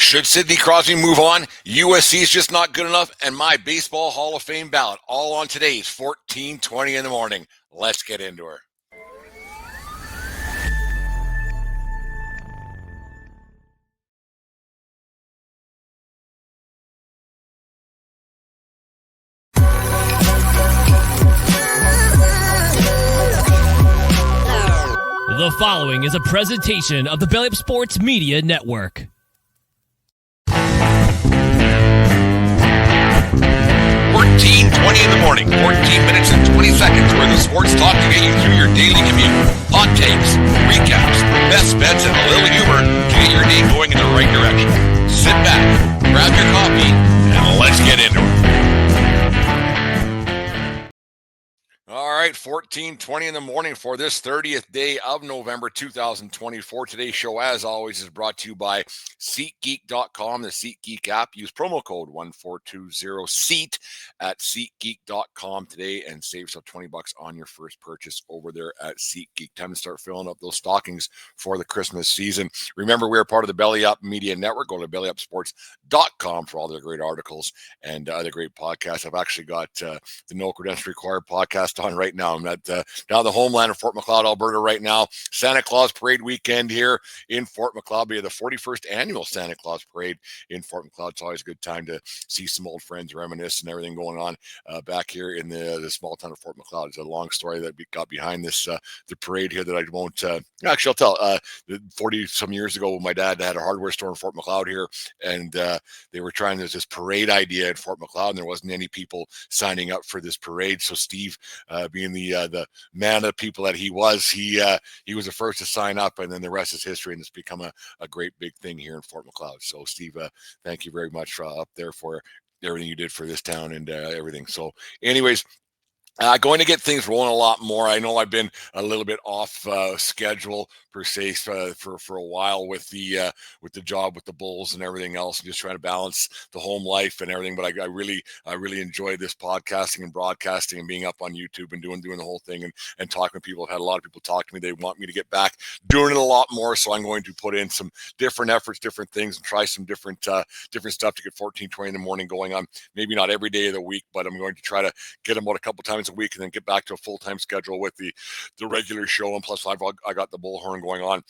Should Sidney Crosby move on? USC is just not good enough, and my Baseball Hall of Fame ballot, all on today's 14:20 in the morning. Let's get into her. The following is a presentation of the Belly Up Sports Media Network. 14:20 in the morning, 14 minutes and 20 seconds where the sports talk to get you through your daily commute. Hot takes, recaps, best bets, and a little humor to get your day going in the right direction. Sit back, grab your coffee, and let's get into it. All right, 14:20 in the morning for this 30th day of November 2024. Today's show, as always, is brought to you by SeatGeek.com, the SeatGeek app. Use promo code 1420SEAT at SeatGeek.com today and save yourself $20 on your first purchase over there at SeatGeek. Time to start filling up those stockings for the Christmas season. Remember, we're part of the Belly Up Media Network. Go to bellyupsports.com for all the great articles and other great podcasts. I've actually got the No Credentials Required podcast on right now. I'm at down the homeland of Fort McLeod, Alberta right now. Santa Claus Parade weekend here in Fort McLeod. We have the 41st annual Santa Claus Parade in Fort McLeod. It's always a good time to see some old friends, reminisce, and everything going on back here in the small town of Fort McLeod. It's a long story that got behind this the parade here that I won't actually I'll tell. 40 some years ago, my dad had a hardware store in Fort McLeod here, and they were trying this parade idea in Fort McLeod, and there wasn't any people signing up for this parade. So Steve, being the man of the people that he was the first to sign up, and then the rest is history, and it's become a great big thing here in Fort McLeod. So Steve, thank you very much up there for everything you did for this town and everything. So anyways, going to get things rolling a lot more. I know I've been a little bit off schedule per se for a while with the job with the Bulls and everything else, and just trying to balance the home life and everything. But I really enjoy this podcasting and broadcasting and being up on YouTube and doing the whole thing and talking to people. I've had a lot of people talk to me. They want me to get back doing it a lot more, so I'm going to put in some different efforts, different things, and try some different stuff to get 14:20 in the morning going on. Maybe not every day of the week, but I'm going to try to get them out a couple times a week and then get back to a full-time schedule with the regular show. And plus I got the Bullhorn going on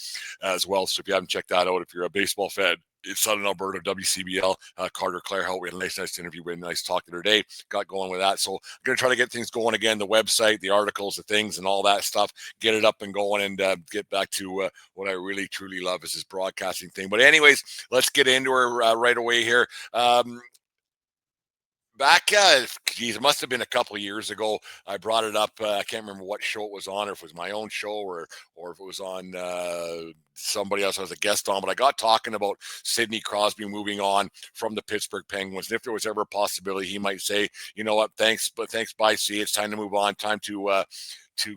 as well. So if you haven't checked that out, if you're a baseball fan, it's Southern Alberta, WCBL, Carter Clarehout. We had a nice interview with nice talk the other day. Got going with that. So I'm going to try to get things going again, the website, the articles, the things, and all that stuff, get it up and going, and get back to what I really, truly love is this broadcasting thing. But anyways, let's get into her right away here. Back, it must have been a couple of years ago. I brought it up. I can't remember what show it was on, or if it was my own show, or if it was on somebody else I was a guest on. But I got talking about Sidney Crosby moving on from the Pittsburgh Penguins. And if there was ever a possibility, he might say, you know what, thanks, bye, see, it's time to move on. Time to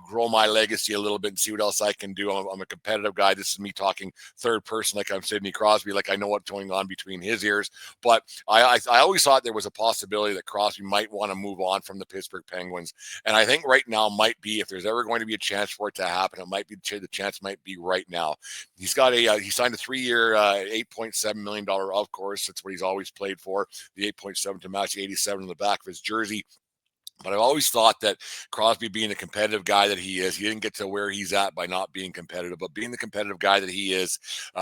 grow my legacy a little bit and see what else I can do. I'm a competitive guy. This is me talking third person, like I'm Sidney Crosby, like I know what's going on between his ears. But I always thought there was a possibility that Crosby might want to move on from the Pittsburgh Penguins. And I think right now might be, if there's ever going to be a chance for it to happen, it might be, the chance might be right now. He's got he signed a 3-year, $8.7 million, of course. That's what he's always played for, the 8.7 to match 87 on the back of his jersey. But I've always thought that Crosby, being the competitive guy that he is, he didn't get to where he's at by not being competitive. But being the competitive guy that he is,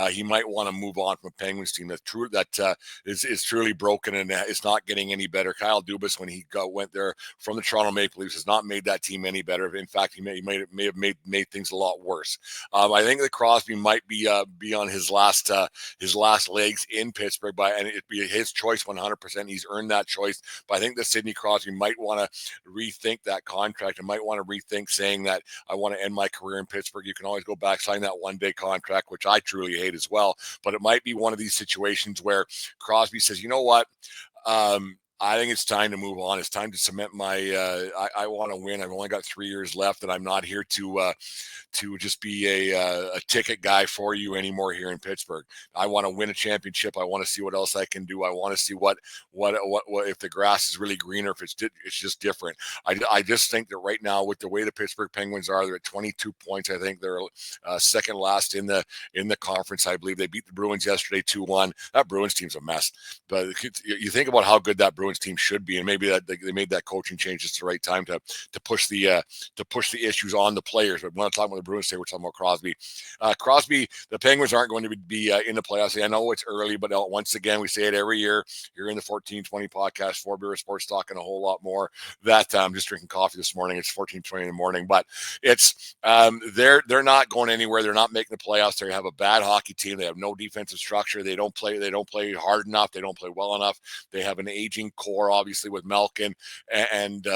he might want to move on from a Penguins team that is truly broken and it's not getting any better. Kyle Dubas, when he went there from the Toronto Maple Leafs, has not made that team any better. In fact, he may have made things a lot worse. I think that Crosby might be on his last legs in Pittsburgh, and it'd be his choice 100%. He's earned that choice. But I think that Sidney Crosby might want to rethink that contract and might want to rethink saying that I want to end my career in Pittsburgh. You can always go back, sign that one-day contract, which I truly hate as well. But it might be one of these situations where Crosby says, you know what? I think it's time to move on. It's time to cement my. I want to win. I've only got 3 years left, and I'm not here to just be a ticket guy for you anymore here in Pittsburgh. I want to win a championship. I want to see what else I can do. I want to see what if the grass is really greener, if it's just different. I just think that right now with the way the Pittsburgh Penguins are, they're at 22 points. I think they're second last in the conference. I believe they beat the Bruins yesterday 2-1. That Bruins team's a mess. But you think about how good that Bruins team should be, and maybe that they made that coaching change just the right time to push the issues on the players. But when I'm talking about the Bruins today, we're talking about Crosby. Crosby, the Penguins aren't going to be in the playoffs. I know it's early, but once again, we say it every year. You're in the 1420 podcast, For Beer Sports, talking a whole lot more. That I'm just drinking coffee this morning. It's 14:20 in the morning, but it's they're not going anywhere. They're not making the playoffs. They have a bad hockey team. They have no defensive structure. They don't play hard enough. They don't play well enough. They have an aging core, obviously, with Malkin and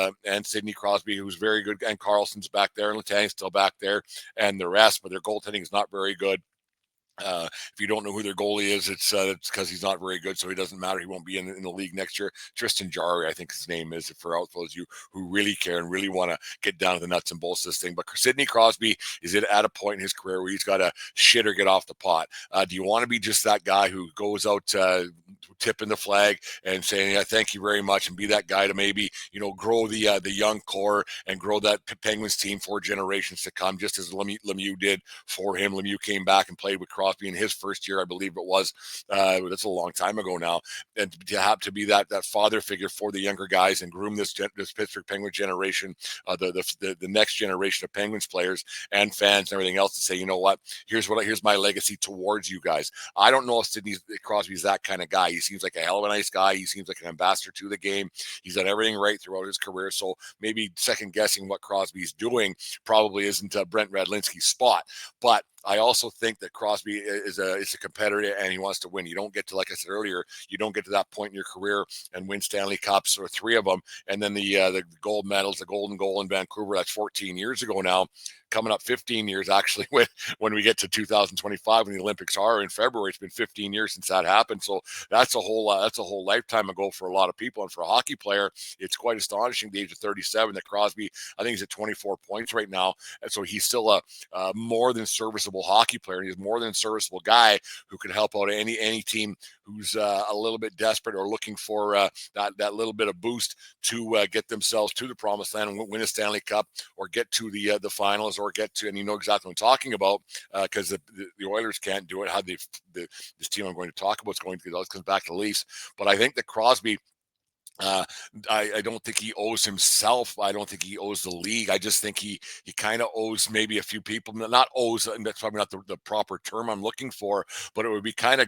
Sidney Crosby, who's very good, and Carlson's back there, and Letang's still back there, and the rest. But their goaltending is not very good. If you don't know who their goalie is, it's because he's not very good, so he doesn't matter. He won't be in the league next year. Tristan Jarry, I think his name is, for all those you who really care and really want to get down to the nuts and bolts of this thing. But Sidney Crosby is at a point in his career where he's got to shit or get off the pot. Do you want to be just that guy who goes out tipping the flag and saying, yeah, thank you very much, and be that guy to maybe grow the young core and grow that Penguins team for generations to come, just as Lemieux did for him. Lemieux came back and played with Crosby in his first year, I believe it was. That's a long time ago now, and to have to be that father figure for the younger guys and groom this Pittsburgh Penguin generation, the next generation of Penguins players and fans and everything else, to say, you know what, here's my legacy towards you guys. I don't know if Sidney Crosby's that kind of guy. He seems like a hell of a nice guy. He seems like an ambassador to the game. He's done everything right throughout his career. So maybe second guessing what Crosby's doing probably isn't Brent Radlinski's spot. But I also think that Crosby is a competitor and he wants to win. You don't get to, like I said earlier, you don't get to that point in your career and win Stanley Cups, or 3 of them, and then the gold medals, the golden goal in Vancouver. That's 14 years ago now. Coming up 15 years actually when we get to 2025, when the Olympics are in February. It's been 15 years since that happened. So that's a whole lifetime ago for a lot of people. And for a hockey player, it's quite astonishing at the age of 37 that Crosby, I think he's at 24 points right now. And so he's still a more than serviceable hockey player. He's more than a serviceable guy who can help out any team who's a little bit desperate or looking for that little bit of boost to get themselves to the promised land and win a Stanley Cup, or get to the finals, or get to, and you know exactly what I'm talking about, because the Oilers can't do it. How this team I'm going to talk about is going to, it comes back to the Leafs. But I think that Crosby, I don't think he owes himself. I don't think he owes the league. I just think he kind of owes maybe a few people. Not owes, and that's probably not the proper term I'm looking for, but it would be kind of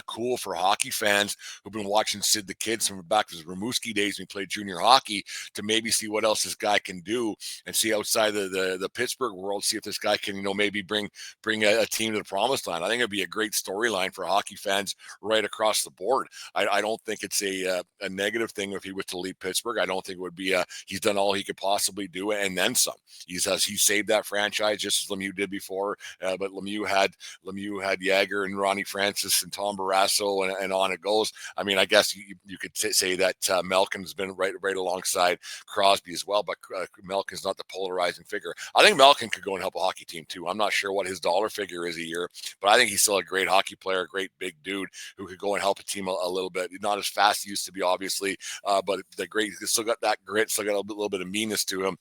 cool for hockey fans who've been watching Sid the Kid from back to his Rimouski days when he played junior hockey, to maybe see what else this guy can do, and see outside the Pittsburgh world, see if this guy can maybe bring a team to the promised land. I think it'd be a great storyline for hockey fans right across the board. I don't think it's a negative thing if he was to leave Pittsburgh. I don't think it would be he's done all he could possibly do and then some. He saved that franchise just as Lemieux did before. But Lemieux had Jagger and Ronnie Francis and Tom Barrasso, and on it goes. I mean, I guess you could say that Malkin's been right alongside Crosby as well, but Malkin's not the polarizing figure. I think Malkin could go and help a hockey team too. I'm not sure what his dollar figure is a year, but I think he's still a great hockey player, a great big dude who could go and help a team a little bit. Not as fast as he used to be, obviously, but he's still got that grit, still got a little bit of meanness to him.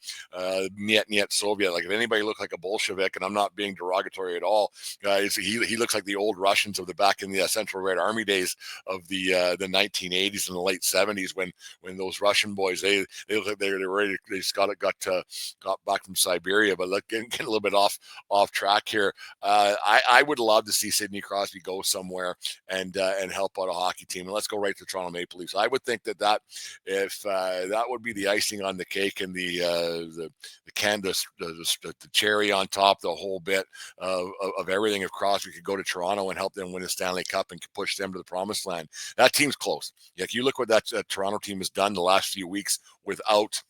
Niet Soviet. Like, if anybody looked like a Bolshevik, and I'm not being derogatory at all, he looks like the old Russians of the back in the Central Red Army days of the 1980s and the late 70s, when those Russian boys, they look like they're ready. They just got back from Siberia. But look, getting a little bit off track here. I would love to see Sidney Crosby go somewhere and help out a hockey team. And let's go right to Toronto Maple Leafs. I would think that if that would be the icing on the cake and the canvas, the cherry on top, the whole bit of everything. If Crosby could go to Toronto and help them win a Stanley Cup and push them to the promised land, that team's close. Like, you look what that Toronto team has done the last few weeks without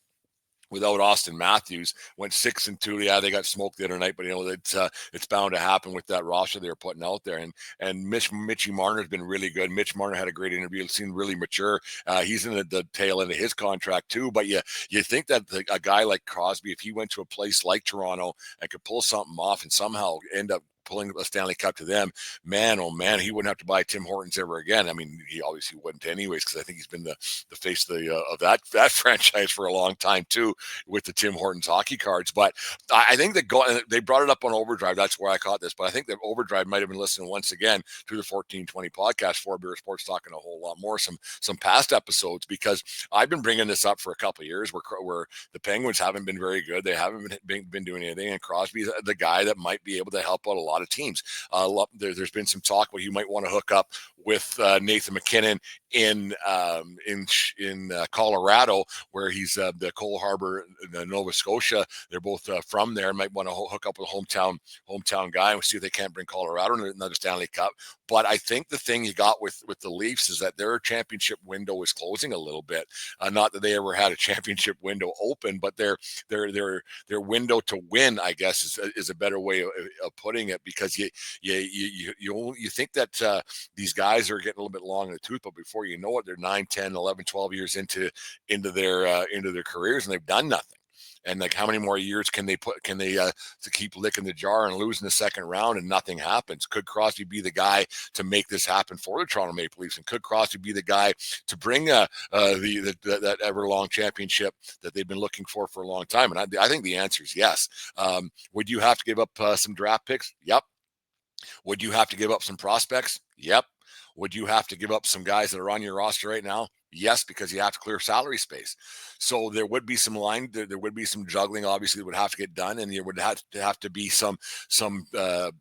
without Austin Matthews. Went 6-2. Yeah, they got smoked the other night, but it's bound to happen with that roster they're putting out there. And Mitchie Marner's been really good. Mitch Marner had a great interview. Seemed really mature. He's in the tail end of his contract too. But you think that a guy like Crosby, if he went to a place like Toronto and could pull something off and somehow end up pulling a Stanley Cup to them, man, oh man, he wouldn't have to buy Tim Hortons ever again. I mean, he obviously wouldn't anyways, because I think he's been the face of that franchise for a long time too, with the Tim Hortons hockey cards. But I think that they brought it up on Overdrive. That's where I caught this. But I think that Overdrive might have been listening once again to the 1420 podcast, For Beer Sports, talking a whole lot more, some past episodes, because I've been bringing this up for a couple of years where the Penguins haven't been very good. They haven't been doing anything, and Crosby's the guy that might be able to help out a lot of teams. There's been some talk where you might want to hook up with Nathan McKinnon in Colorado, where he's the Cole Harbor, Nova Scotia. They're both from there. Might want to hook up with a hometown guy and see if they can't bring Colorado another Stanley Cup. But I think the thing you got with the Leafs is that their championship window is closing a little bit. Not that they ever had a championship window open, but their window to win, I guess, is a better way of putting it, because you think that these guys are getting a little bit long in the tooth, but before you know it, they're 9, 10, 11, 12 years into their careers, and they've done nothing. And like, how many more years can they to keep licking the jar and losing the second round and nothing happens? Could Crosby be the guy to make this happen for the Toronto Maple Leafs? And could Crosby be the guy to bring that ever long championship that they've been looking for a long time? And I think the answer is yes. Would you have to give up some draft picks? Yep. Would you have to give up some prospects? Yep. Would you have to give up some guys that are on your roster right now? Yes, because you have to clear salary space. So there would be some there would be some juggling, obviously, that would have to get done, and there would have to be some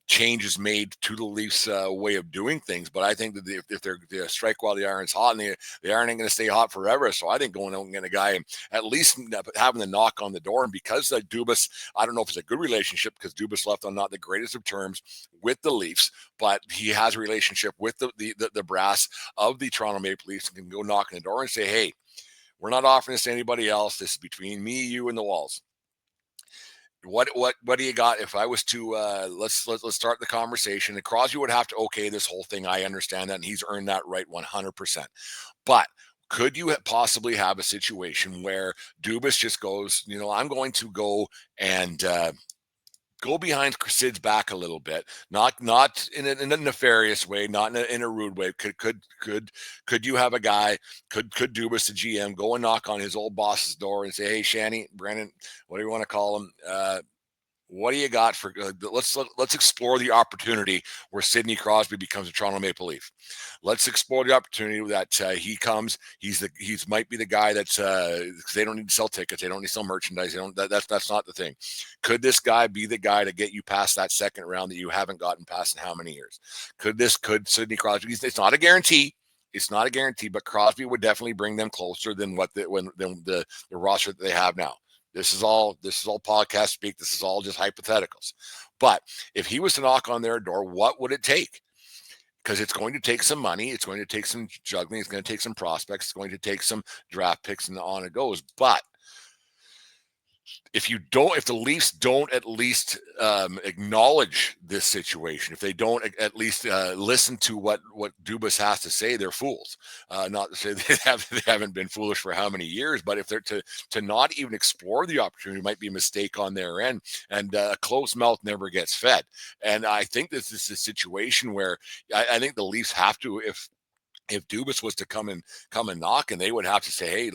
changes made to the Leafs' way of doing things. But I think that if they strike while the iron's hot, and the iron ain't going to stay hot forever. So I think going out and getting a guy, and at least having the knock on the door, and because Dubas, I don't know if it's a good relationship, because Dubas left on not the greatest of terms with the Leafs, but he has a relationship with the brass of the Toronto Maple Leafs, and can go knocking the door and say, hey, we're not offering this to anybody else. This is between me, you, and the walls. What do you got? If I was to let's start the conversation, and Crosby would have to okay this whole thing. I understand that, and he's earned that right 100%. But could you possibly have a situation where Dubas just goes, I'm going to go and go behind Sid's back a little bit, not in a nefarious way, not in a rude way. Could you have a guy? Could Dubas, the GM, go and knock on his old boss's door and say, "Hey, Shanny, Brennan, what do you want to call him? What do you got for? Let's explore the opportunity where Sidney Crosby becomes a Toronto Maple Leaf. Let's explore the opportunity that he comes. He's might be the guy that's because they don't need to sell tickets, they don't need to sell merchandise. They don't. That's not the thing. Could this guy be the guy to get you past that second round that you haven't gotten past in how many years? Could Sidney Crosby? It's not a guarantee. It's not a guarantee, but Crosby would definitely bring them closer than the roster that they have now. This is all podcast speak. This is all just hypotheticals. But if he was to knock on their door, what would it take? Because it's going to take some money. It's going to take some juggling. It's going to take some prospects. It's going to take some draft picks, and on it goes. But if the Leafs don't at least acknowledge this situation, if they don't at least listen to what Dubas has to say, they're fools. Not to say they haven't been foolish for how many years, but if they're to not even explore the opportunity, might be a mistake on their end. And a closed mouth never gets fed. And I think this is a situation where I think the Leafs have to, if Dubas was to come and knock, and they would have to say, hey,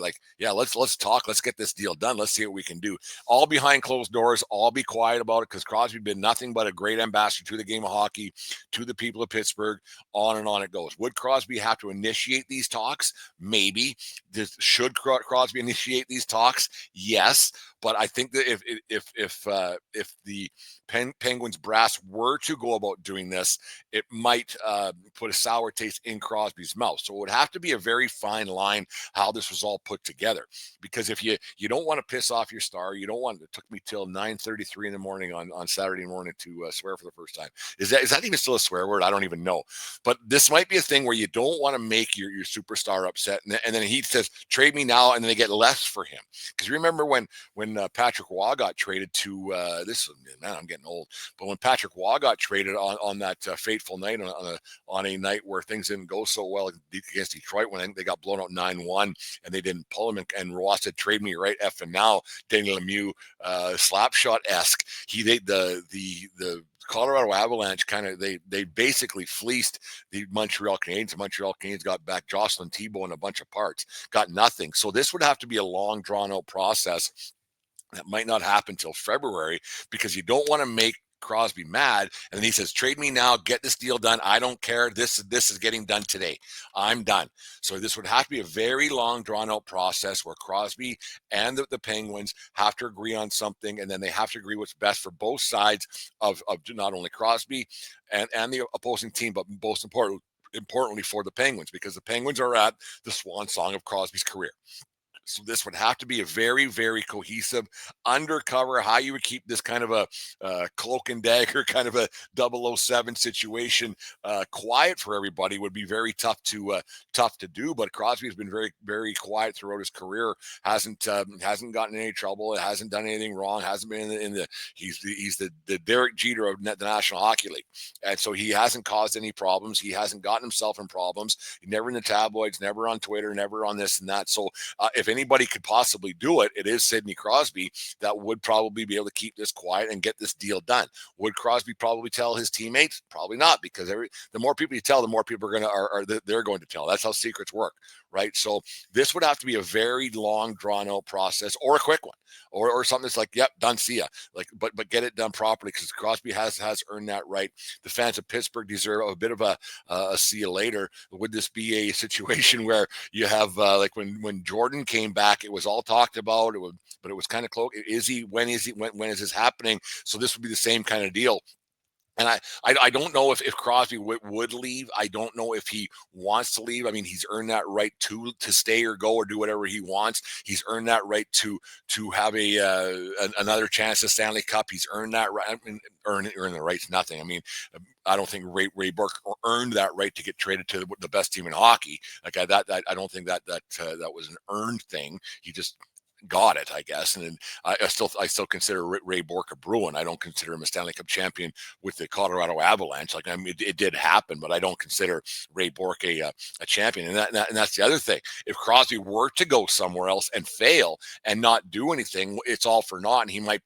let's talk, let's get this deal done, let's see what we can do, all behind closed doors, all be quiet about it, because Crosby's been nothing but a great ambassador to the game of hockey, to the people of Pittsburgh, on and on it goes. Would Crosby have to initiate these talks? Maybe. Should Crosby initiate these talks? Yes. But I think that if the Penguins brass were to go about doing this, it might put a sour taste in Crosby's mouth. mouth. So it would have to be a very fine line how this was all put together. Because if you don't want to piss off your star, you don't want. It took me till 9:33 in the morning on Saturday morning to swear for the first time. Is that even still a swear word? I don't even know. But this might be a thing where you don't want to make your superstar upset, and then he says trade me now, and then they get less for him. Because remember when Patrick Waugh got traded to this man, I'm getting old. But when Patrick Waugh got traded on that fateful night on a night where things didn't go so well against Detroit when they got blown out 9-1 and they didn't pull him, and Ross said trade me right effing now, Daniel Lemieux slapshot-esque. The Colorado Avalanche they basically fleeced the Montreal Canadiens. The Montreal Canadiens got back Jocelyn Thibault and a bunch of parts, got nothing. So this would have to be a long, drawn-out process that might not happen till February, because you don't want to make Crosby mad, and then he says, trade me now, get this deal done. I don't care. This is getting done today. I'm done. So this would have to be a very long, drawn-out process where Crosby and the Penguins have to agree on something, and then they have to agree what's best for both sides of not only Crosby and the opposing team, but most importantly for the Penguins, because the Penguins are at the swan song of Crosby's career. So this would have to be a very, very cohesive undercover, how you would keep this kind of a cloak and dagger, kind of a 007 situation quiet for everybody would be very tough to do. But Crosby has been very, very quiet throughout his career. Hasn't gotten in any trouble. Hasn't done anything wrong. Hasn't been in the he's the Derek Jeter of the National Hockey League, and so he hasn't caused any problems. He hasn't gotten himself in problems. Never in the tabloids. Never on Twitter. Never on this and that. So if anybody could possibly do it, it is Sidney Crosby that would probably be able to keep this quiet and get this deal done. Would Crosby probably tell his teammates? Probably not, because the more people you tell, the more people they're going to tell. That's how secrets work, right? So this would have to be a very long, drawn out process, or a quick one, or something that's like, yep, done, see ya. Like, but get it done properly, because Crosby has earned that right. The fans of Pittsburgh deserve a bit of a see you later. Would this be a situation where you have like when Jordan came back, it was all talked about, but it was kind of close. When is this happening? So this would be the same kind of deal. And I don't know if Crosby would leave. I don't know if he wants to leave. I mean, he's earned that right to stay or go or do whatever he wants. He's earned that right to have another chance at Stanley Cup. He's earned that right. I mean, earn the right's nothing. I mean, I don't think Ray Bourque earned that right to get traded to the best team in hockey. Like I don't think that was an earned thing. He just got it, I guess. And I still consider Ray Bourque a Bruin. I don't consider him a Stanley Cup champion with the Colorado Avalanche. Like, I mean, it did happen, but I don't consider Ray Bourque a champion. And that's the other thing. If Crosby were to go somewhere else and fail and not do anything, it's all for naught. And he might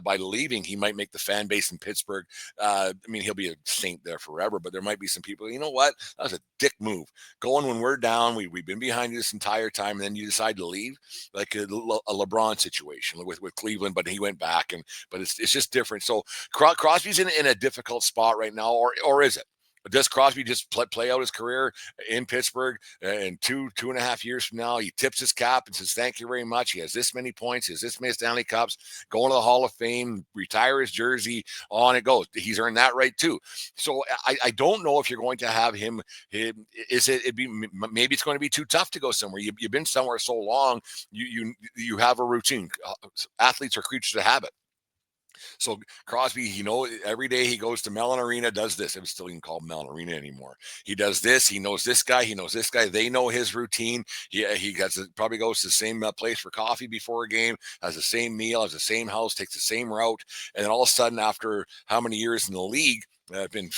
by leaving, he might make the fan base in Pittsburgh. I mean, he'll be a saint there forever, but there might be some people, you know what? That was a dick move. Going when we're down, we've been behind you this entire time, and then you decide to leave. Like a LeBron situation with Cleveland, but he went back, but it's just different. So Crosby's in a difficult spot right now, or is it? Does Crosby just play out his career in Pittsburgh, and 2.5 years from now, he tips his cap and says, thank you very much. He has this many points. He has this many Stanley Cups, going to the Hall of Fame, retire his jersey, on it goes. He's earned that right too. So I don't know if you're going to have him. Maybe it's going to be too tough to go somewhere. You've been somewhere so long, you have a routine. Athletes are creatures of habit. So Crosby, every day he goes to Mellon Arena, does this. It's still even called Mellon Arena anymore. He does this. He knows this guy. He knows this guy. They know his routine. He probably goes to the same place for coffee before a game, has the same meal, has the same house, takes the same route. And then all of a sudden, after how many years in the league, been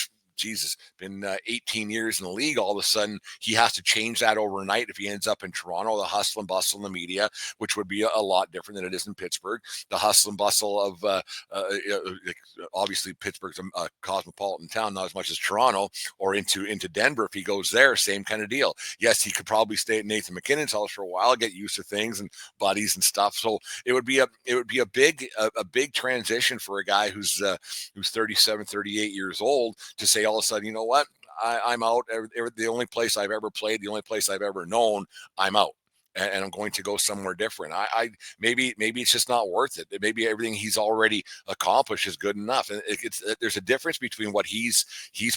18 years in the league, all of a sudden he has to change that overnight if he ends up in Toronto. The hustle and bustle in the media, which would be a lot different than it is in Pittsburgh. The hustle and bustle of obviously Pittsburgh's a cosmopolitan town, not as much as Toronto, or into Denver. If he goes there, same kind of deal. Yes, he could probably stay at Nathan McKinnon's house for a while, get used to things and buddies and stuff. So it would be a big transition for a guy who's 37, 38 years old to say all of a sudden, you know what? I'm out. The only place I've ever played, the only place I've ever known, I'm out. and I'm going to go somewhere different. Maybe it's just not worth it. Maybe everything he's already accomplished is good enough. And there's a difference between what he's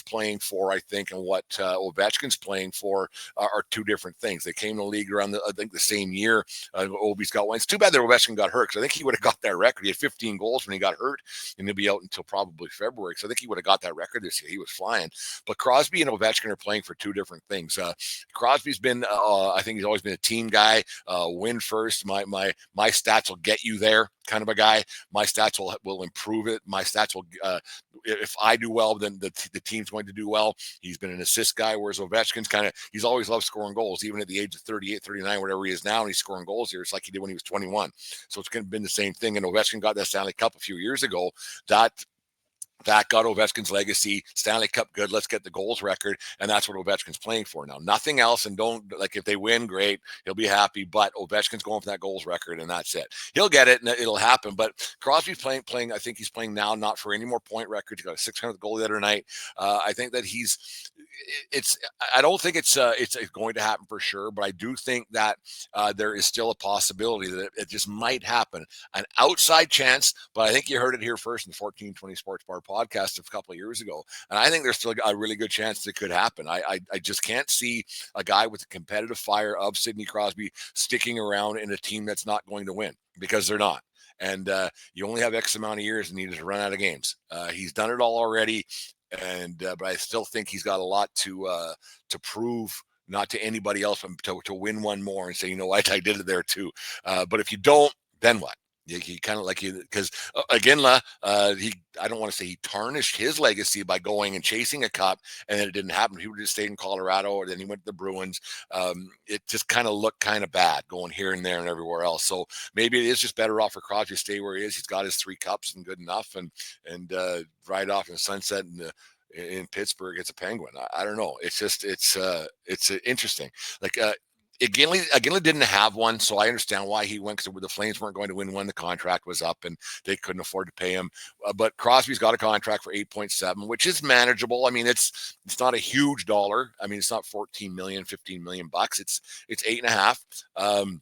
playing for, I think, and what Ovechkin's playing for are two different things. They came to the league around I think the same year. Obi's got one. It's too bad that Ovechkin got hurt, because I think he would have got that record. He had 15 goals when he got hurt, and he'll be out until probably February. So I think he would have got that record this year. He was flying. But Crosby and Ovechkin are playing for two different things. Crosby's been, I think he's always been a team guy. Win first. My stats will get you there kind of a guy. My stats will improve it. My stats will, if I do well, then the team's going to do well. He's been an assist guy, whereas Ovechkin's he's always loved scoring goals, even at the age of 38, 39, whatever he is now, and he's scoring goals here. It's like he did when he was 21. So it's been the same thing. And Ovechkin got that Stanley Cup a few years ago. That got Ovechkin's legacy. Stanley Cup, good. Let's get the goals record. And that's what Ovechkin's playing for now. Nothing else. And if they win, great. He'll be happy. But Ovechkin's going for that goals record, and that's it. He'll get it, and it'll happen. But Crosby's playing. I think he's playing now not for any more point records. He got a 600th goal the other night. I think that I don't think it's going to happen for sure, but I do think that there is still a possibility that it just might happen. An outside chance, but I think you heard it here first in the 1420 Sports Bar podcast a couple of years ago. And I think there's still a really good chance that it could happen. I just can't see a guy with the competitive fire of Sidney Crosby sticking around in a team that's not going to win, because they're not. And you only have X amount of years and you just run out of games. He's done it all already. But I still think he's got a lot to prove, not to anybody else, but to win one more and say, you know what, I did it there too. But if you don't, then what? He kind of because Iginla, I don't want to say he tarnished his legacy by going and chasing a cup, and then it didn't happen. He would just stayed in Colorado, or then he went to the Bruins. It just kind of looked kind of bad going here and there and everywhere else. So maybe it is just better off for Crosby to stay where he is. He's got his 3 cups and good enough, and ride off in the sunset in Pittsburgh. It's a Penguin. I don't know. It's just it's interesting. Iginla didn't have one, so I understand why he went, because the Flames weren't going to win when the contract was up and they couldn't afford to pay him. But Crosby's got a contract for 8.7, which is manageable. I mean, it's not a huge dollar. I mean, it's not 14 million, 15 million bucks. It's 8.5.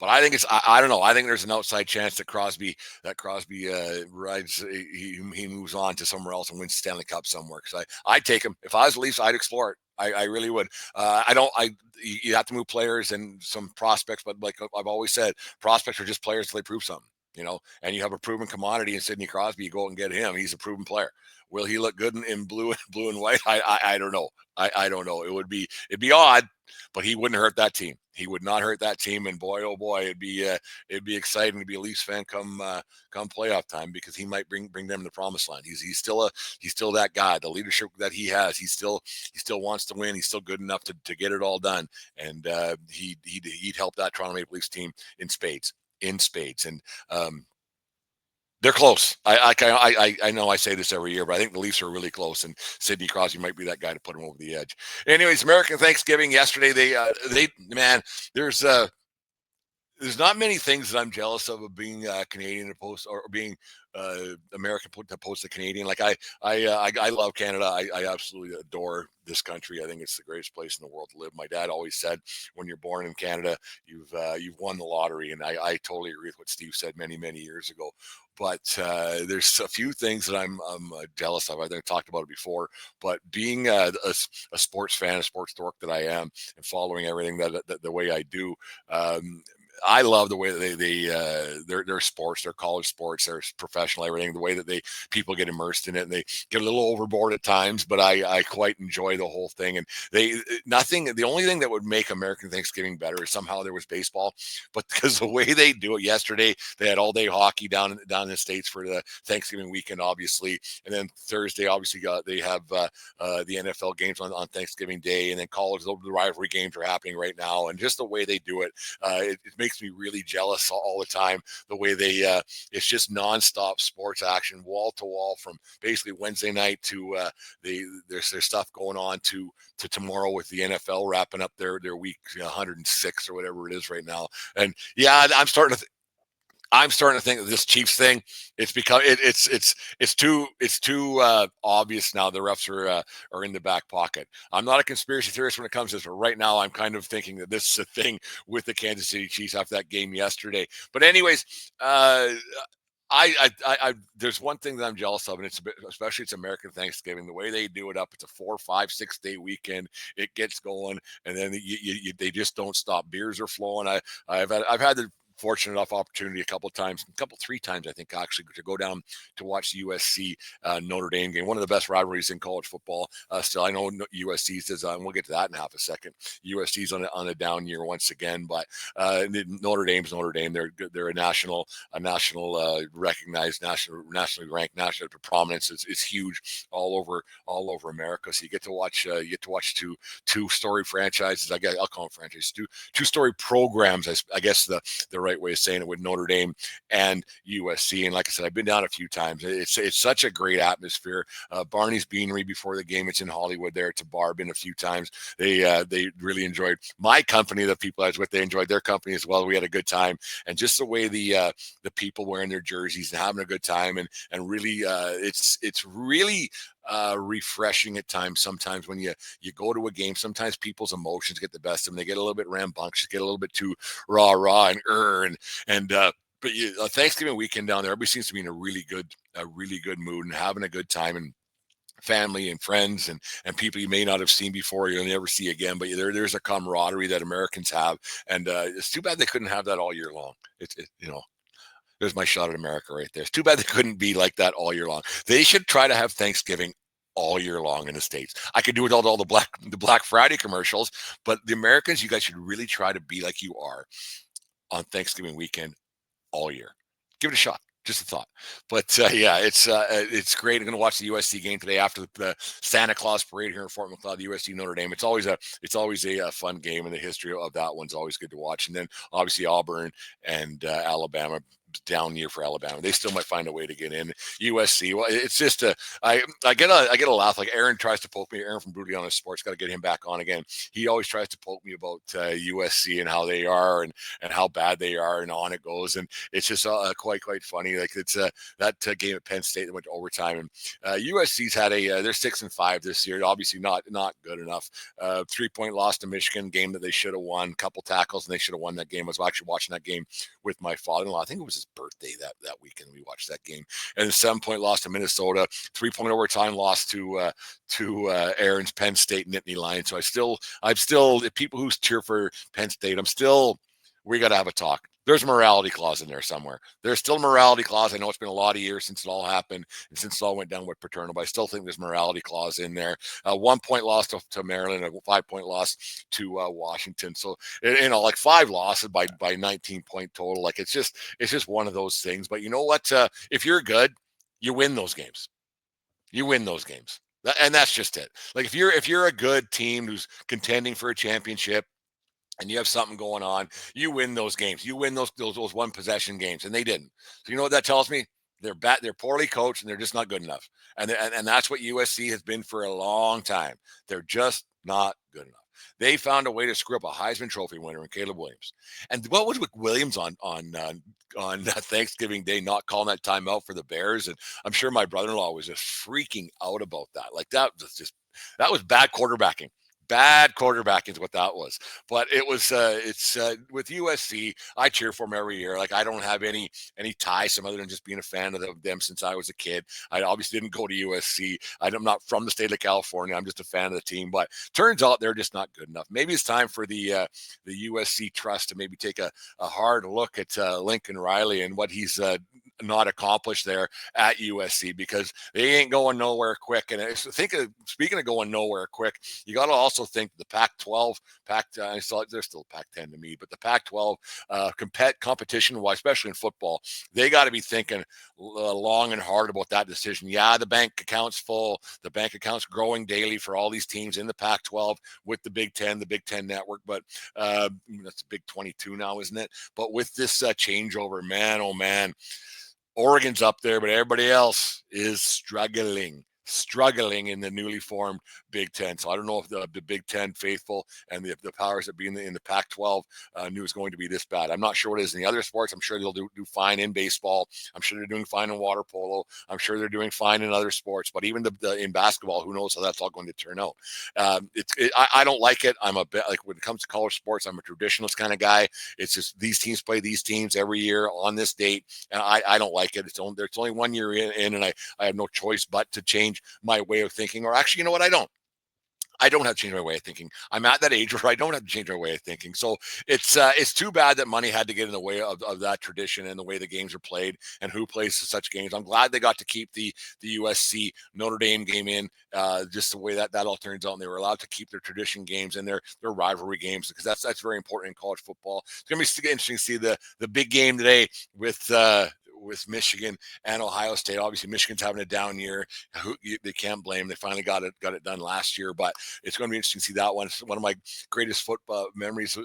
But I think I don't know. I think there's an outside chance that Crosby rides. He moves on to somewhere else and wins Stanley Cup somewhere. Because I'd take him if I was the Leafs. I'd explore it. I really would. You have to move players and some prospects, but like I've always said, prospects are just players till they prove something. And you have a proven commodity in Sidney Crosby. You go out and get him. He's a proven player. Will he look good in blue and white? I don't know. I don't know. It'd be odd, but he wouldn't hurt that team. He would not hurt that team. And boy, oh boy, it'd be exciting to be a Leafs fan come playoff time, because he might bring them to the promised land. He's still that guy. The leadership that he has, he still wants to win. He's still good enough to get it all done. And he'd help that Toronto Maple Leafs team in spades. And they're close. I know I say this every year, but I think the Leafs are really close, and Sidney Crosby might be that guy to put him over the edge. Anyways, American Thanksgiving yesterday. There's not many things that I'm jealous of being Canadian or being American opposed to Canadian. Like I love Canada. I absolutely adore this country. I think it's the greatest place in the world to live. My dad always said, when you're born in Canada, you've won the lottery. And I totally agree with what Steve said many, many years ago. But there's a few things that I'm jealous of. I think I talked about it before. But being a sports fan, a sports dork that I am, and following everything that the way I do, I love the way that their sports, their college sports, their professional, everything, the way that people get immersed in it, and they get a little overboard at times, but I quite enjoy the whole thing. And the only thing that would make American Thanksgiving better is somehow there was baseball, but because the way they do it yesterday, they had all day hockey down in the States for the Thanksgiving weekend, obviously. And then Thursday, obviously they have the NFL games on Thanksgiving Day, and then college, the rivalry games are happening right now. And just the way they do it, it makes me really jealous all the time, the way they it's just nonstop sports action, wall to wall, from basically Wednesday night to there's stuff going on to tomorrow with the NFL wrapping up their week 106 or whatever it is right now. And yeah, I'm starting to I'm starting to think that this Chiefs thing, it's become it's too obvious now. The refs are in the back pocket. I'm not a conspiracy theorist when it comes to this, but right now I'm kind of thinking that this is a thing with the Kansas City Chiefs after that game yesterday. But anyways, there's one thing that I'm jealous of, and especially it's American Thanksgiving. The way they do it up, it's a 4, 5, 6 day weekend. It gets going, and then they just don't stop. Beers are flowing. I've had the fortunate enough opportunity a couple times, 3 times I think actually, to go down to watch the USC Notre Dame game. One of the best rivalries in college football. Still, I know USC's is, and we'll get to that in half a second. USC's on a down year once again, but Notre Dame's Notre Dame. They're a national recognized, nationally ranked, national prominence is huge all over America. So you get to watch two-story franchises. I'll call them franchises. Two-story programs. I guess the right way of saying it, with Notre Dame and USC. And like I said, I've been down a few times. It's such a great atmosphere. Barney's Beanery before the game. It's in Hollywood. There, it's a bar. Been a few times. They really enjoyed my company. The people I was with, they enjoyed their company as well. We had a good time, and just the way the people wearing their jerseys and having a good time, and really it's really refreshing at times. Sometimes when you go to a game, sometimes people's emotions get the best of them. They get a little bit rambunctious, get a little bit too rah and but Thanksgiving weekend down there, everybody seems to be in a really good mood and having a good time, and family and friends and people you may not have seen before, you'll never see again. But there's a camaraderie that Americans have, and it's too bad they couldn't have that all year long. There's my shot at America right there. It's too bad they couldn't be like that all year long. They should try to have Thanksgiving all year long in the States. I could do it all the Black Friday commercials, but the Americans, you guys should really try to be like you are on Thanksgiving weekend all year. Give it a shot. Just a thought. But yeah, it's great. I'm going to watch the USC game today after the Santa Claus parade here in Fort McLeod, the USC Notre Dame. It's always a fun game, and the history of that one's always good to watch. And then obviously Auburn and Alabama. Down year for Alabama. They still might find a way to get in. USC. Well, it's just I get a laugh. Like Aaron tries to poke me. Aaron from Brutally Honest Sports, got to get him back on again. He always tries to poke me about USC and how they are and how bad they are, and on it goes. And it's just quite funny. Like it's that game at Penn State that went to overtime, and USC's had they're 6-5 this year. Obviously not good enough. 3-point loss to Michigan, game that they should have won. Couple tackles and they should have won that game. I was actually watching that game with my father-in-law. I think it was his birthday that weekend. We watched that game, and a 7-point loss to Minnesota, 3-point overtime loss to Aaron's Penn State Nittany Lions. So I'm still the people who cheer for Penn State. We got to have a talk. There's a morality clause in there somewhere. There's still a morality clause. I know it's been a lot of years since it all happened and since it all went down with Paterno, but I still think there's a morality clause in there. 1-point loss to Maryland, a 5-point loss to Washington. So, like 5 losses by 19-point total. Like it's just one of those things. But you know what? If you're good, you win those games. You win those games. And that's just it. Like if you're a good team who's contending for a championship, and you have something going on, you win those games. You win those one possession games, and they didn't. So you know what that tells me? They're poorly coached, and they're just not good enough. And that's what USC has been for a long time. They're just not good enough. They found a way to screw up a Heisman Trophy winner in Caleb Williams. And what was with Williams on Thanksgiving Day not calling that timeout for the Bears? And I'm sure my brother-in-law was just freaking out about that. Like that was bad quarterbacking. Bad quarterbacking is what that was. But it was it's with USC, I cheer for them every year. Like I don't have any ties some other than just being a fan of them since I was a kid. I obviously didn't go to USC. I'm not from the state of California. I'm just a fan of the team. But turns out they're just not good enough. Maybe it's time for the USC Trust to maybe take a hard look at Lincoln Riley and what he's not accomplished there at USC, because they ain't going nowhere quick. And speaking of going nowhere quick, you got to also think the Pac-12, they're still Pac-10 to me, but the Pac-12 competition-wise, especially in football, they got to be thinking long and hard about that decision. Yeah, the bank account's full. The bank account's growing daily for all these teams in the Pac-12 with the Big Ten network, but that's Big 22 now, isn't it? But with this changeover, man, oh man, Oregon's up there, but everybody else is struggling. struggling in the newly formed Big Ten. So I don't know if the Big Ten faithful and the powers that be in the Pac-12 knew it was going to be this bad. I'm not sure what it is in the other sports. I'm sure they'll do fine in baseball. I'm sure they're doing fine in water polo. I'm sure they're doing fine in other sports. But even in basketball, who knows how that's all going to turn out. I don't like it. I'm a bit like when it comes to college sports, I'm a traditionalist kind of guy. It's just these teams play these teams every year on this date, and I don't like it. There's only 1 year in, and I have no choice but to change my way of thinking. Or actually, you know what? I don't have to change my way of thinking. I'm at that age where I don't have to change my way of thinking. So it's too bad that money had to get in the way of that tradition and the way the games are played and who plays such games. I'm glad they got to keep the USC Notre Dame game in, just the way that all turns out. And they were allowed to keep their tradition games and their rivalry games, because that's very important in college football. It's going to be interesting to see the big game today with Michigan and Ohio State. Obviously, Michigan's having a down year. They can't blame. They finally got it done last year, but it's going to be interesting to see that one. One of my greatest football memories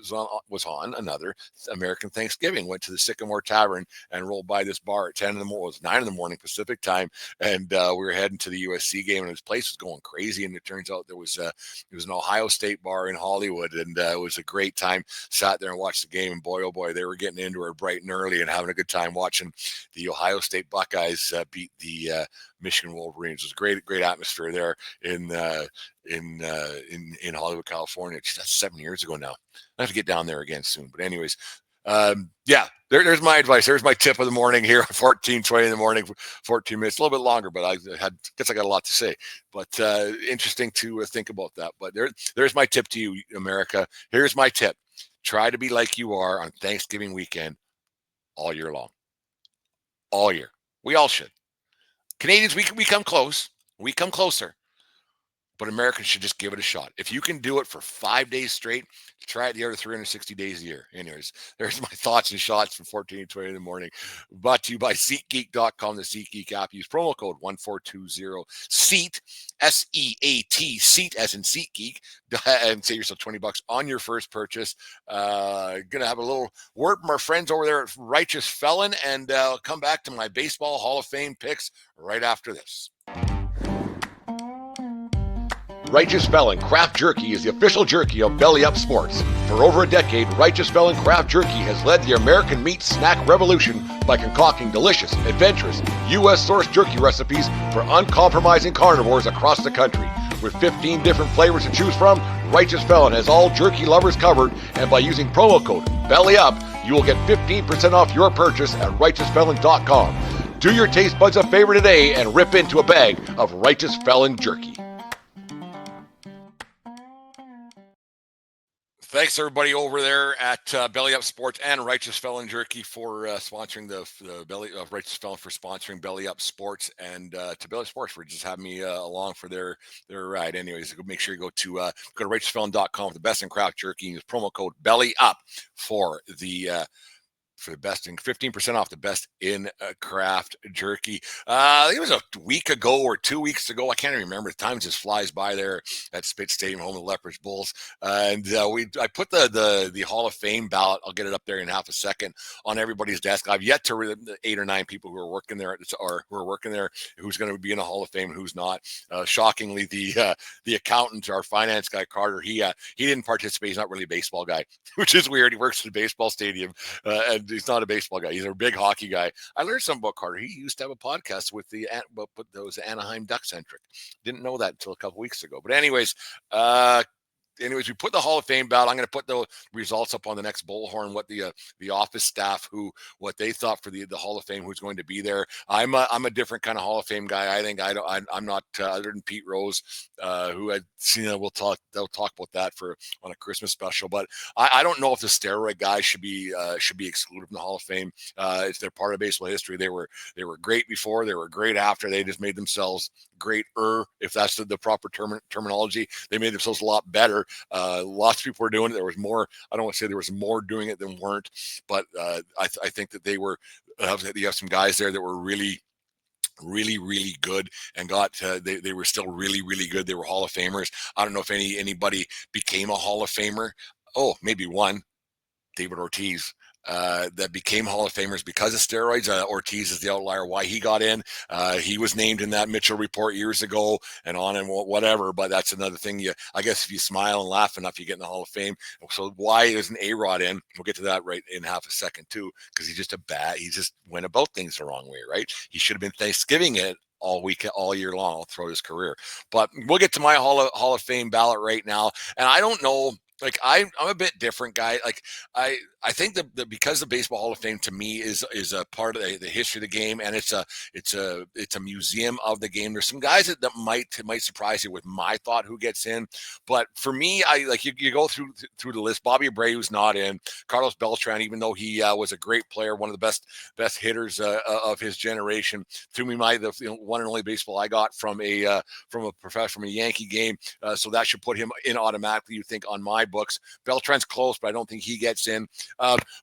was on another American Thanksgiving. Went to the Sycamore Tavern and rolled by this bar at 10 in the morning. It was 9 in the morning Pacific time, and we were heading to the USC game, and this place was going crazy. And it turns out it was an Ohio State bar in Hollywood, and it was a great time. Sat there and watched the game, and boy, oh boy, they were getting into it bright and early and having a good time watching the Ohio State Buckeyes beat the Michigan Wolverines. It was a great atmosphere there in Hollywood, California. That's 7 years ago now. I have to get down there again soon. But anyways, there's my advice. There's my tip of the morning here, 14:20 in the morning, 14 minutes, a little bit longer, but I guess I got a lot to say. But interesting to think about that. But there's my tip to you, America. Here's my tip. Try to be like you are on Thanksgiving weekend all year long. All year. We all should. Canadians, we come close. We come closer. But Americans should just give it a shot. If you can do it for 5 days straight, try it the other 360 days a year. Anyways, there's my thoughts and shots from 14:20 in the morning. Brought to you by SeatGeek.com, the SeatGeek app. Use promo code 1420 SEAT, SEAT, SEAT as in SeatGeek, and save yourself $20 on your first purchase. Gonna have a little word from our friends over there at Righteous Felon, and I'll come back to my baseball Hall of Fame picks right after this. Righteous Felon Craft Jerky is the official jerky of Belly Up Sports. For over a decade, Righteous Felon Craft Jerky has led the American meat snack revolution by concocting delicious, adventurous, U.S.-sourced jerky recipes for uncompromising carnivores across the country. With 15 different flavors to choose from, Righteous Felon has all jerky lovers covered, and by using promo code BELLYUP, you will get 15% off your purchase at RighteousFelon.com. Do your taste buds a favor today and rip into a bag of Righteous Felon jerky. Thanks, everybody over there at Belly Up Sports and Righteous Felon Jerky for sponsoring the Belly of Righteous Felon for sponsoring Belly Up Sports, and to Belly Up Sports for just having me along for their ride. Anyways, make sure you go to RighteousFelon.com for the best in craft jerky. Use promo code Belly Up for the best in 15% off the best in craft jerky. I think it was a week ago or 2 weeks ago. I can't even remember. Time just flies by there at Spit Stadium, home of the Lethbridge Bulls. And I put the Hall of Fame ballot. I'll get it up there in half a second on everybody's desk. I've yet to read the 8 or 9 people who are working there who's going to be in the Hall of Fame and who's not. Shockingly, the accountant, our finance guy Carter, he didn't participate. He's not really a baseball guy, which is weird. He works at a baseball stadium and he's not a baseball guy. He's a big hockey guy. I learned something about Carter. He used to have a podcast with those Anaheim Duck centric. Didn't know that until a couple weeks ago. But anyways, we put the Hall of Fame ballot. I'm going to put the results up on the next bullhorn. What the office staff what they thought for the Hall of Fame, who's going to be there. I'm a different kind of Hall of Fame guy. I think I'm not other than Pete Rose, who I'd seen. They'll talk about that on a Christmas special. But I don't know if the steroid guys should be excluded from the Hall of Fame. If they're part of baseball history, they were great before. They were great after. They just made themselves greater, if that's the proper terminology. They made themselves a lot better. Lots of people were doing it. There was more. I don't want to say there was more doing it than weren't, but I think that they were. You have some guys there that were really good and they were still really good. They were Hall of Famers. I don't know if anybody became a Hall of Famer. Oh, maybe one. David Ortiz. that became Hall of Famers because of steroids. Ortiz is the outlier why he got in. He was named in that Mitchell report years ago and on and whatever, but that's another thing. I guess if you smile and laugh enough, you get in the Hall of Fame. So why isn't A-Rod in? We'll get to that right in half a second too, because he just went about things the wrong way, right? He should have been Thanksgiving it all year long throughout his career. But we'll get to my Hall of Fame ballot right now. And I don't know, like I'm a bit different guy. Like I think that because the Baseball Hall of Fame to me is a part of the history of the game, and it's a museum of the game. There's some guys that might surprise you with my thought who gets in, but for me, I like you go through the list. Bobby Abreu's not in. Carlos Beltran, even though he was a great player, one of the best hitters of his generation, threw me the one and only baseball I got from a Yankee game. So that should put him in automatically, you think, on my books. Beltran's close, but I don't think he gets in.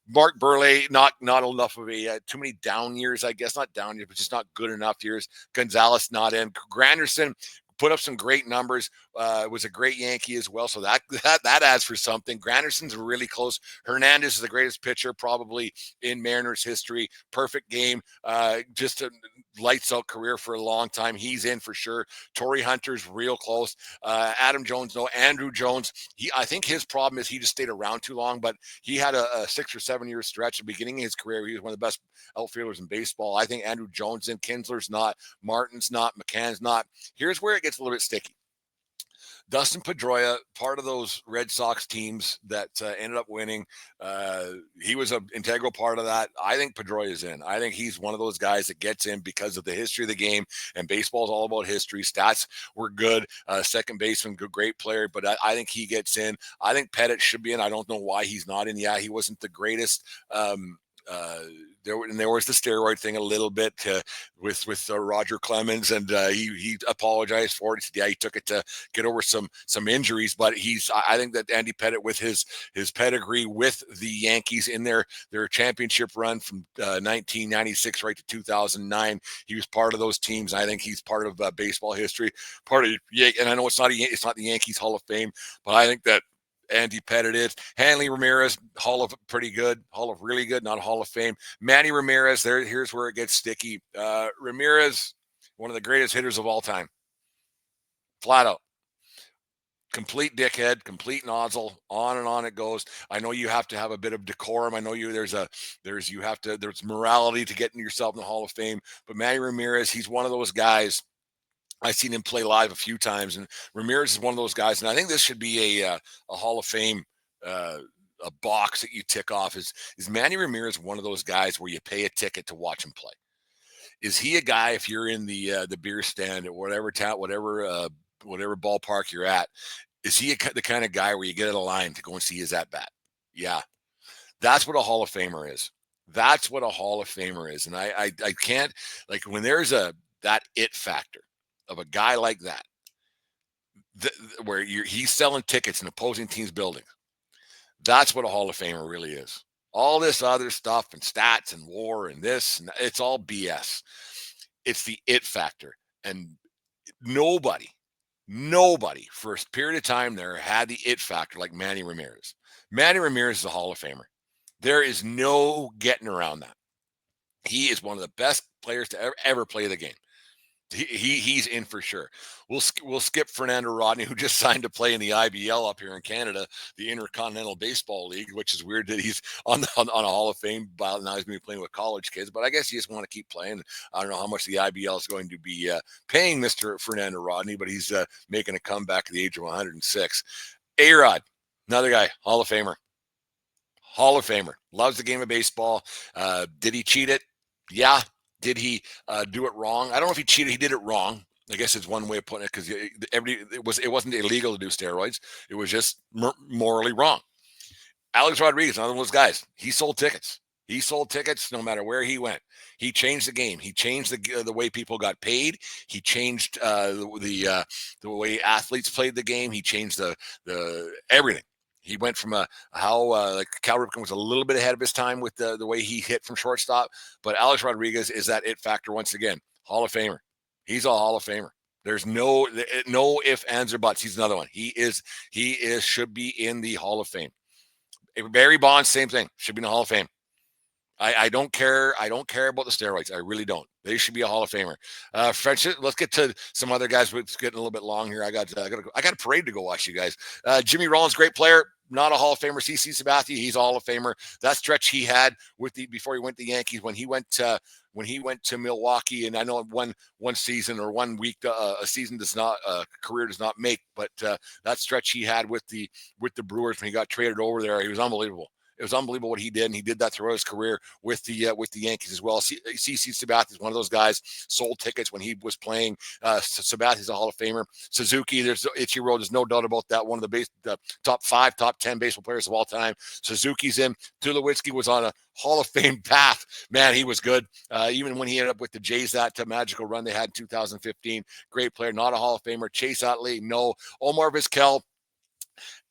Mark Burley, not enough of too many down years, I guess. Not down years, but just not good enough years. Gonzalez not in. Granderson put up some great numbers. Was a great Yankee as well, so that adds for something. Granderson's really close. Hernandez is the greatest pitcher probably in Mariners history. Perfect game. Just a lights out career for a long time. He's in for sure. Torrey Hunter's real close. Adam Jones, no. Andrew Jones. I think his problem is he just stayed around too long, but he had a 6 or 7 year stretch at the beginning of his career. He was one of the best outfielders in baseball. I think Andrew Jones in. Kinsler's not. Martin's not. McCann's not. Here's where it gets a little bit sticky. Dustin Pedroia, part of those Red Sox teams that ended up winning. He was an integral part of that. I think Pedroia is in. I think he's one of those guys that gets in because of the history of the game, and baseball is all about history. Stats were good. Second baseman, great player, but I think he gets in. I think Pettit should be in. I don't know why he's not in. Yeah, he wasn't the greatest. There was the steroid thing a little bit with Roger Clemens, and he apologized for it. He said, yeah, he took it to get over some injuries, but I think that Andy Pettit, with his pedigree with the Yankees in their championship run from 1996 right to 2009, he was part of those teams. I think he's part of baseball history, and I know it's not the Yankees Hall of Fame, but I think that Andy Pettit is. Hanley Ramirez, Hall of really good, not Hall of Fame. Manny Ramirez, here's where it gets sticky. Ramirez, one of the greatest hitters of all time. Flat out. Complete dickhead, complete nozzle, on and on it goes. I know you have to have a bit of decorum. I know there's morality to getting yourself in the Hall of Fame, but Manny Ramirez, he's one of those guys. I've seen him play live a few times, and Ramirez is one of those guys. And I think this should be a Hall of Fame a box that you tick off. Is Manny Ramirez one of those guys where you pay a ticket to watch him play? Is he a guy, if you're in the beer stand at whatever ballpark you're at, is he the kind of guy where you get in a line to go and see his at bat? Yeah, that's what a Hall of Famer is. That's what a Hall of Famer is. And I can't, like, when there's that it factor of a guy like that, where he's selling tickets in opposing teams' buildings. That's what a Hall of Famer really is. All this other stuff and stats and war and this, and it's all BS. It's the it factor. And nobody for a period of time there had the it factor like Manny Ramirez. Manny Ramirez is a Hall of Famer. There is no getting around that. He is one of the best players to ever play the game. He's in for sure. We'll skip Fernando Rodney, who just signed to play in the IBL up here in Canada, the Intercontinental Baseball League, which is weird that he's on a Hall of Fame ballot. Now he's going to be playing with college kids, but I guess he just want to keep playing. I don't know how much the IBL is going to be paying Mr. Fernando Rodney, but he's making a comeback at the age of 106. A-Rod, another guy, Hall of Famer. Hall of Famer. Loves the game of baseball. Did he cheat it? Yeah. Did he do it wrong? I don't know if he cheated. He did it wrong. I guess it's one way of putting it, because it wasn't illegal to do steroids. It was just morally wrong. Alex Rodriguez, another one of those guys. He sold tickets. He sold tickets no matter where he went. He changed the game. He changed the way people got paid. He changed the way athletes played the game. He changed the everything. He went from like Cal Ripken was a little bit ahead of his time with the way he hit from shortstop, but Alex Rodriguez is that it factor once again. Hall of Famer. He's a Hall of Famer. There's no ifs, ands, or buts. He's another one. He should be in the Hall of Fame. Barry Bonds, same thing. Should be in the Hall of Fame. I don't care. I don't care about the steroids. I really don't. They should be a Hall of Famer. French, let's get to some other guys. It's getting a little bit long here. I got a parade to go watch, you guys. Jimmy Rollins, great player, not a Hall of Famer. CC Sabathia, he's a Hall of Famer. That stretch he had before he went to the Yankees, when he went to Milwaukee, and I know one season or 1 week, a season does not, career does not make, but that stretch he had with the Brewers when he got traded over there, he was unbelievable. It was unbelievable what he did, and he did that throughout his career with the Yankees as well. CC Sabathia is one of those guys, sold tickets when he was playing. Sabathia is a Hall of Famer. Suzuki, there's Ichiro, there's no doubt about that. One of the top 5, top 10 baseball players of all time. Suzuki's in. Tulowitzki was on a Hall of Fame path. Man, he was good. Even when he ended up with the Jays, that magical run they had in 2015. Great player, not a Hall of Famer. Chase Utley, no. Omar Vizquel,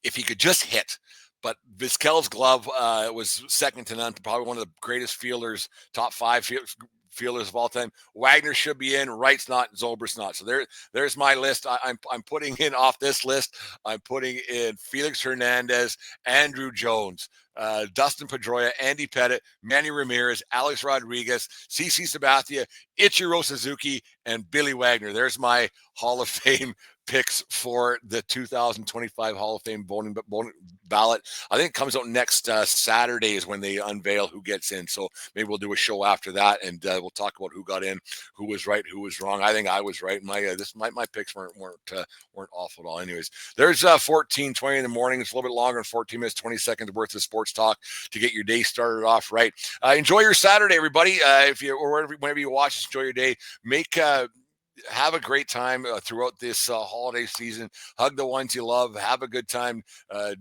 if he could just hit. But Vizquel's glove was second to none. Probably one of the greatest fielders, top 5 fielders of all time. Wagner should be in. Wright's not. Zobrist's not. So there's my list. I'm putting in off this list. I'm putting in Felix Hernandez, Andrew Jones, Dustin Pedroia, Andy Pettit, Manny Ramirez, Alex Rodriguez, CC Sabathia, Ichiro Suzuki, and Billy Wagner. There's my Hall of Fame picks for the 2025 Hall of Fame voting ballot. I think it comes out next Saturday is when they unveil who gets in. So maybe we'll do a show after that, and we'll talk about who got in, who was right, who was wrong. I think I was right. My picks weren't awful at all. Anyways, there's 14:20 in the morning. It's a little bit longer than 14 minutes, 20 seconds worth of sports talk to get your day started off right. Enjoy your Saturday, everybody. If you or whenever you watch this, enjoy your day. Have a great time throughout this holiday season. Hug the ones you love. Have a good time.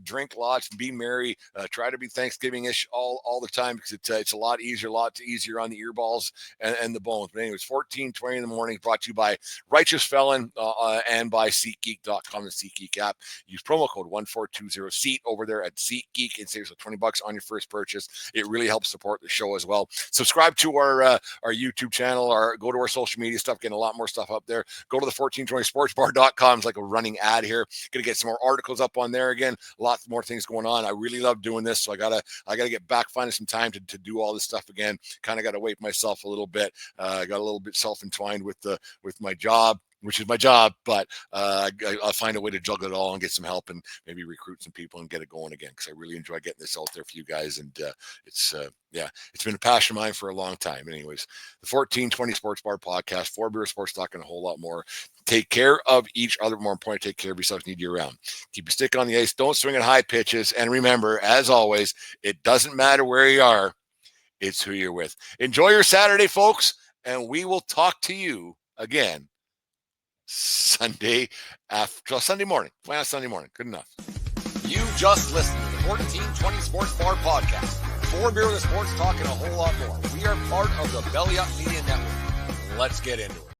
Drink lots. Be merry. Try to be Thanksgiving-ish all the time, because it's a lot easier on the earballs and the bones. But anyways, 14:20 in the morning, brought to you by Righteous Felon and by SeatGeek.com, the SeatGeek app. Use promo code 1420SEAT over there at SeatGeek and save you $20 on your first purchase. It really helps support the show as well. Subscribe to our YouTube channel, or go to our social media stuff, getting a lot more stuff up there. Go to the 1420sportsbar.com. It's like a running ad here. Gonna get some more articles up on there again. Lots more things going on. I really love doing this, so I gotta get back, finding some time to do all this stuff again. Kind of got to wait myself a little bit. I got a little bit self-entwined with my job, which is my job, but I'll find a way to juggle it all and get some help and maybe recruit some people and get it going again, because I really enjoy getting this out there for you guys. And it's been a passion of mine for a long time. Anyways, the 1420 Sports Bar Podcast, 4 Beer Sports Talk, and a whole lot more. Take care of each other. More important, take care of yourselves. Need you around. Keep your stick on the ice. Don't swing at high pitches. And remember, as always, it doesn't matter where you are. It's who you're with. Enjoy your Saturday, folks, and we will talk to you again Sunday morning. Why not Sunday morning? Good enough. You just listened to the 1420 Sports Bar Podcast. 4 Beer with Sports Talk and a whole lot more. We are part of the Belly Up Media Network. Let's get into it.